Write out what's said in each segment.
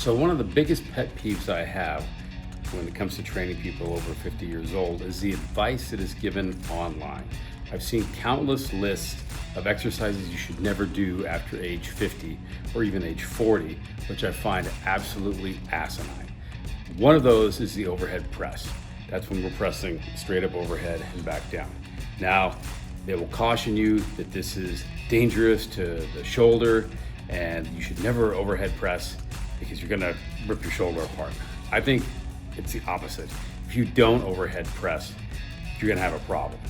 So one of the biggest pet peeves I have when it comes to training people over 50 years old is the advice that is given online. I've seen countless lists of exercises you should never do after age 50 or even age 40, which I find absolutely asinine. One of those is the overhead press. That's when we're pressing straight up overhead and back down. Now, they will caution you that this is dangerous to the shoulder and you should never overhead press because you're gonna rip your shoulder apart. I think it's the opposite. If you don't overhead press, you're gonna have a problem.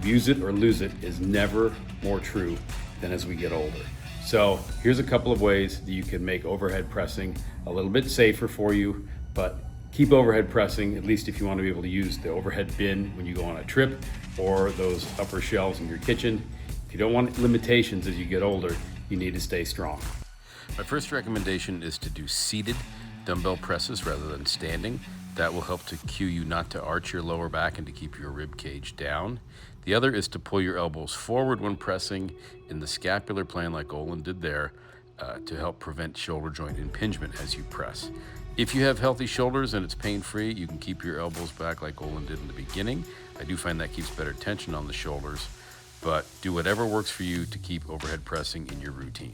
Use it or lose it is never more true than as we get older. So here's a couple of ways that you can make overhead pressing a little bit safer for you, but keep overhead pressing, at least if you want to be able to use the overhead bin when you go on a trip or those upper shelves in your kitchen. If you don't want limitations as you get older, you need to stay strong. My first recommendation is to do seated dumbbell presses rather than standing. That will help to cue you not to arch your lower back and to keep your rib cage down. The other is to pull your elbows forward when pressing in the scapular plane like Olin did there to help prevent shoulder joint impingement as you press. If you have healthy shoulders and it's pain-free, you can keep your elbows back like Olin did in the beginning. I do find that keeps better tension on the shoulders, but do whatever works for you to keep overhead pressing in your routine.